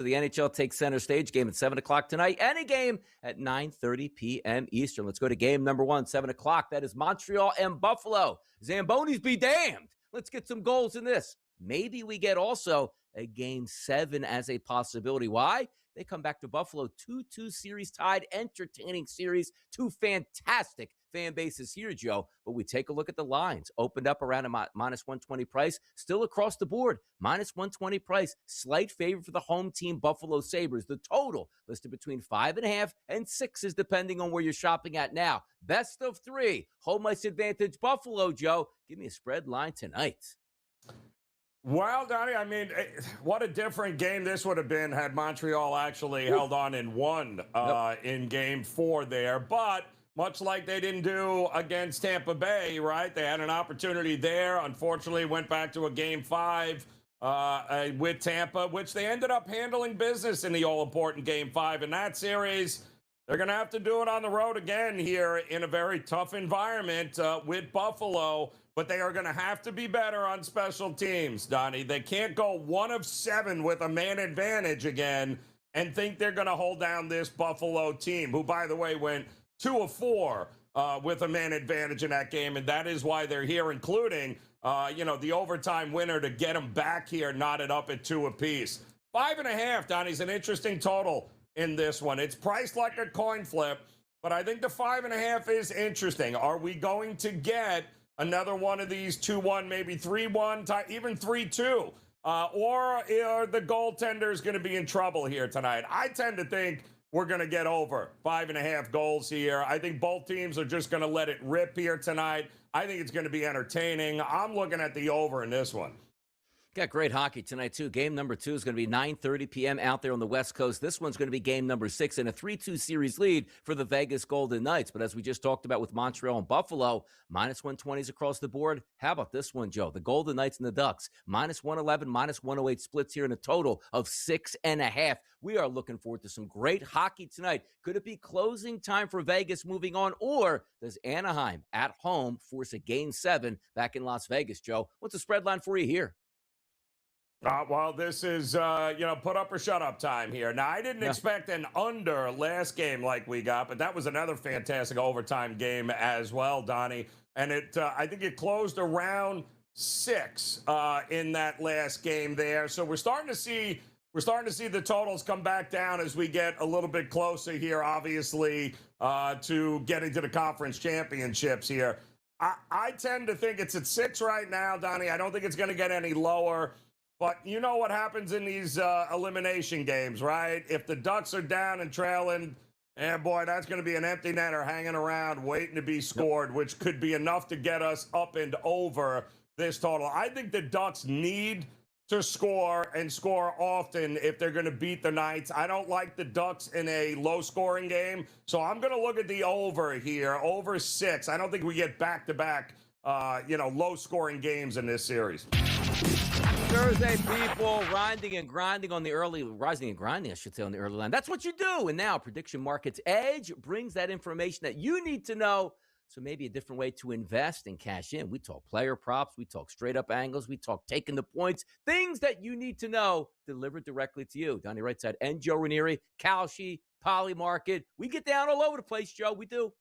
The NHL takes center stage. Game at 7 o'clock tonight, and a game at 9:30 p.m. Eastern. Let's go to game number 1, 7 o'clock. That is Montreal and Buffalo. Zambonis be damned. Let's get some goals in this. Maybe we get also a game 7 as a possibility. Why? They come back to Buffalo, 2-2 series tied, entertaining series, 2 fantastic fan bases here, Joe. But we take a look at the lines. Opened up around a minus 120 price, still across the board, minus 120 price. Slight favor for the home team, Buffalo Sabres. The total listed between 5.5 and 6 depending on where you're shopping at now. Best of 3, home ice advantage, Buffalo, Joe. Give me a spread line tonight. Well, Donnie, I mean, what a different game this would have been had Montreal actually held on and won in game 4 there. But much like they didn't do against Tampa Bay, right? They had an opportunity there. Unfortunately, went back to a game 5 with Tampa, which they ended up handling business in the all-important game 5 in that series. They're going to have to do it on the road again here in a very tough environment with Buffalo. But they are going to have to be better on special teams, Donnie. They can't go 1 of 7 with a man advantage again and think they're going to hold down this Buffalo team, who, by the way, went 2 of 4 with a man advantage in that game. And that is why they're here, including, the overtime winner to get them back here, knotted up at 2 apiece. 5.5, Donnie's an interesting total in this one. It's priced like a coin flip, but I think the 5.5 is interesting. Are we going to get another one of these 2-1, maybe 3-1, even 3-2? Or are the goaltenders going to be in trouble here tonight? I tend to think we're going to get over 5.5 goals here. I think both teams are just going to let it rip here tonight. I think it's going to be entertaining. I'm looking at the over in this one. Got great hockey tonight, too. Game number 2 is going to be 9:30 p.m. out there on the West Coast. This one's going to be game number 6 and a 3-2 series lead for the Vegas Golden Knights. But as we just talked about with Montreal and Buffalo, minus 120s across the board. How about this one, Joe? The Golden Knights and the Ducks, minus 111, minus 108 splits here in a total of 6.5. We are looking forward to some great hockey tonight. Could it be closing time for Vegas moving on, or does Anaheim at home force a game 7 back in Las Vegas, Joe? What's the spread line for you here? Well, this is, put up or shut up time here. Now, I didn't expect an under last game like we got, but that was another fantastic overtime game as well, Donnie. And I think it closed around 6 in that last game there. So we're starting to see the totals come back down as we get a little bit closer here, obviously, to getting to the conference championships here. I tend to think it's at 6 right now, Donnie. I don't think it's going to get any lower. But you know what happens in these elimination games, right? If the Ducks are down and trailing, boy, that's going to be an empty netter hanging around waiting to be scored, which could be enough to get us up and over this total. I think the Ducks need to score and score often if they're going to beat the Knights. I don't like the Ducks in a low-scoring game, so I'm going to look at the over here, over 6. I don't think we get back-to-back, low-scoring games in this series. Thursday, people, rising and grinding on the early line. That's what you do. And now Prediction Markets Edge brings that information that you need to know. So maybe a different way to invest and cash in. We talk player props. We talk straight up angles. We talk taking the points. Things that you need to know delivered directly to you. Donnie right side and Joe Ranieri, Kalshi, Poly Market. We get down all over the place, Joe. We do.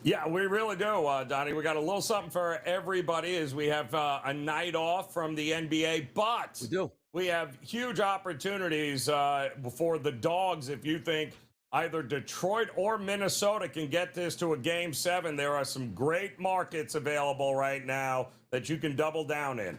Yeah, we really do, Donnie. We got a little something for everybody as we have a night off from the NBA, but we have huge opportunities for the Dogs. If you think either Detroit or Minnesota can get this to a game 7, there are some great markets available right now that you can double down in.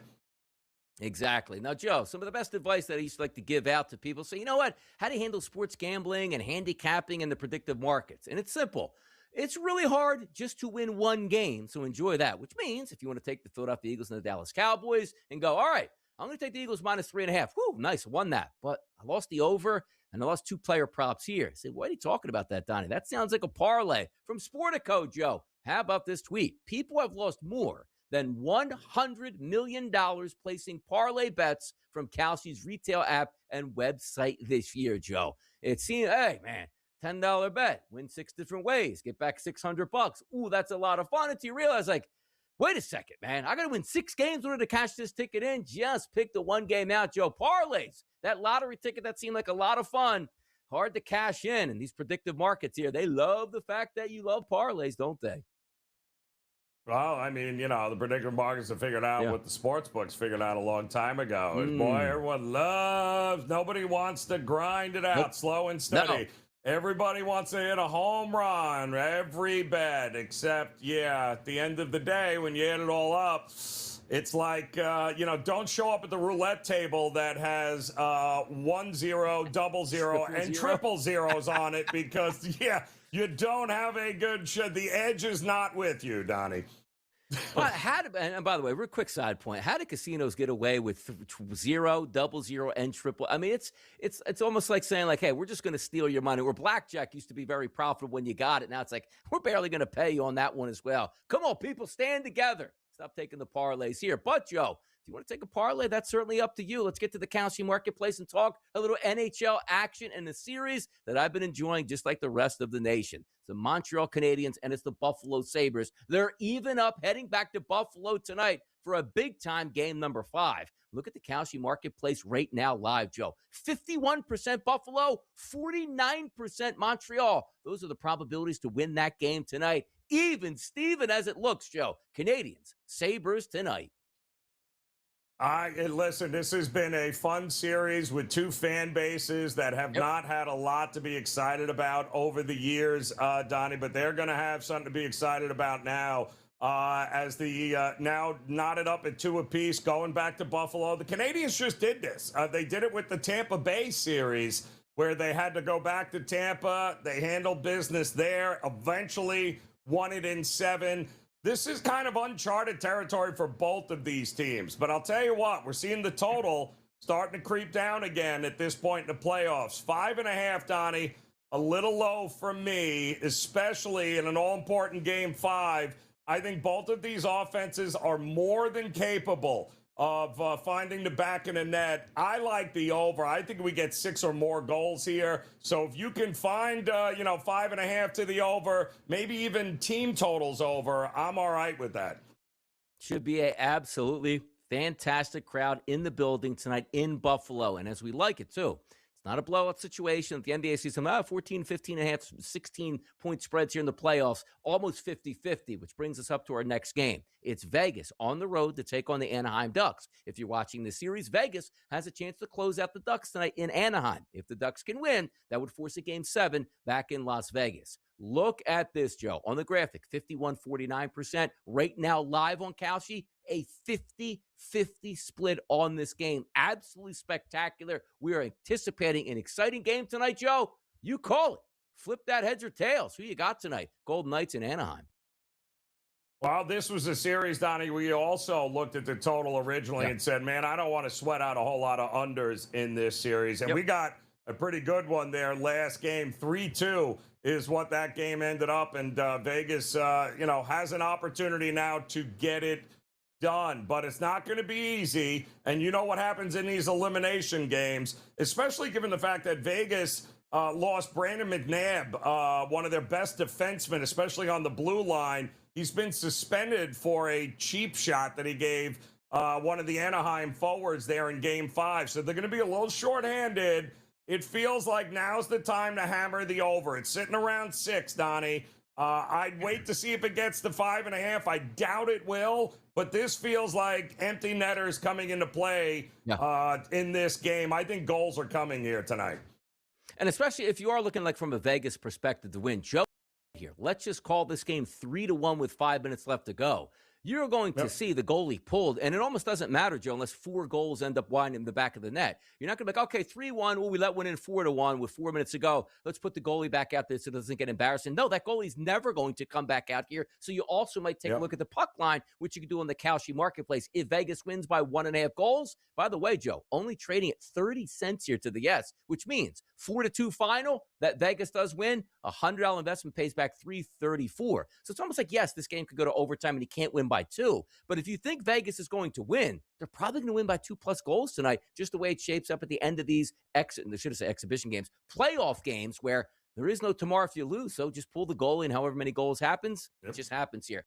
Exactly. Now, Joe, some of the best advice that I used to like to give out to people. So, you know what? How do you handle sports gambling and handicapping and the predictive markets? And it's simple. It's really hard just to win one game, so enjoy that, which means if you want to take the Philadelphia Eagles and the Dallas Cowboys and go, all right, I'm going to take the Eagles minus 3.5. Whew, nice, won that. But I lost the over, and I lost 2 player props here. I said, what are you talking about that, Donnie? That sounds like a parlay from Sportico, Joe. How about this tweet? People have lost more than $100 million placing parlay bets from Kalshi's retail app and website this year, Joe. It seems, hey, man. $10 bet, win 6 different ways, get back $600. Ooh, that's a lot of fun until you realize, like, wait a second, man. I got to win 6 games in order to cash this ticket in. Just pick the one game out, Joe. Parlays, that lottery ticket that seemed like a lot of fun. Hard to cash in. And these predictive markets here, they love the fact that you love parlays, don't they? Well, I mean, the predictive markets have figured out what the sports books figured out a long time ago. Boy, everyone loves, nobody wants to grind it out slow and steady. No. Everybody wants to hit a home run, every bet, except, at the end of the day, when you add it all up, it's like, don't show up at the roulette table that has 1 0, 00, and triple zeros on it because, you don't have a good the edge is not with you, Donnie. And by the way, real quick side point: how do casinos get away with 0, 00, and triple? I mean, it's almost like saying like, "Hey, we're just going to steal your money." Where blackjack used to be very profitable when you got it, now it's like we're barely going to pay you on that one as well. Come on, people, stand together. Stop taking the parlays here. But Joe, if you want to take a parlay, that's certainly up to you. Let's get to the Kalshi marketplace and talk a little NHL action in the series that I've been enjoying just like the rest of the nation. It's the Montreal Canadiens and it's the Buffalo Sabres. They're even up heading back to Buffalo tonight for a big-time game number 5. Look at the Kalshi marketplace right now live, Joe. 51% Buffalo, 49% Montreal. Those are the probabilities to win that game tonight. Even Steven as it looks, Joe. Canadiens, Sabres tonight. Listen, this has been a fun series with 2 fan bases that have not had a lot to be excited about over the years, Donnie, but they're going to have something to be excited about now as the now knotted up at 2 apiece, going back to Buffalo. The Canadiens just did this. They did it with the Tampa Bay series where they had to go back to Tampa. They handled business there, eventually won it in 7. This is kind of uncharted territory for both of these teams. But I'll tell you what, we're seeing the total starting to creep down again at this point in the playoffs. 5.5, Donnie, a little low for me, especially in an all-important Game 5. I think both of these offenses are more than capable of finding the back of the net. I like the over. I think we get 6 or more goals here. So if you can find, 5.5 to the over, maybe even team totals over, I'm all right with that. Should be a absolutely fantastic crowd in the building tonight in Buffalo. And as we like it, too. It's not a blowout situation. At the NBA season, 14, 15 and a half, 16-point spreads here in the playoffs, almost 50-50, which brings us up to our next game. It's Vegas on the road to take on the Anaheim Ducks. If you're watching this series, Vegas has a chance to close out the Ducks tonight in Anaheim. If the Ducks can win, that would force a Game 7 back in Las Vegas. Look at this, Joe, on the graphic, 51-49%. Right now, live on Kalshi, a 50-50 split on this game. Absolutely spectacular. We are anticipating an exciting game tonight, Joe. You call it. Flip that heads or tails. Who you got tonight? Golden Knights in Anaheim. Well, this was a series, Donnie, we also looked at the total originally and said, man, I don't want to sweat out a whole lot of unders in this series. And we got a pretty good one there last game. 3-2 is what that game ended up. And Vegas, has an opportunity now to get it done. But it's not going to be easy. And you know what happens in these elimination games, especially given the fact that Vegas lost Brandon McNabb, one of their best defensemen, especially on the blue line. He's been suspended for a cheap shot that he gave one of the Anaheim forwards there in Game 5. So they're going to be a little shorthanded. It feels like now's the time to hammer the over. It's sitting around 6, Donnie. I'd wait to see if it gets to 5.5. I doubt it will, but this feels like empty netters coming into play in this game. I think goals are coming here tonight. And especially if you are looking like from a Vegas perspective to win, Joe, here, let's just call this game 3-1 with 5 minutes left to go. You're going to see the goalie pulled, and it almost doesn't matter, Joe, unless 4 goals end up winding in the back of the net. You're not going to be like, okay, 3-1, well, we let one in 4-1 with 4 minutes to go. Let's put the goalie back out there so it doesn't get embarrassing. No, that goalie's never going to come back out here. So you also might take a look at the puck line, which you can do on the Kalshi marketplace. If Vegas wins by 1.5 goals, by the way, Joe, only trading at 30 cents here to the yes, which means 4-2 final, that Vegas does win, $100 investment pays back $334. So it's almost like, yes, this game could go to overtime and he can't win by 2. But if you think Vegas is going to win, they're probably going to win by 2+ goals tonight, just the way it shapes up at the end of these exhibition games, playoff games where there is no tomorrow if you lose. So just pull the goalie and however many goals happens, it just happens here.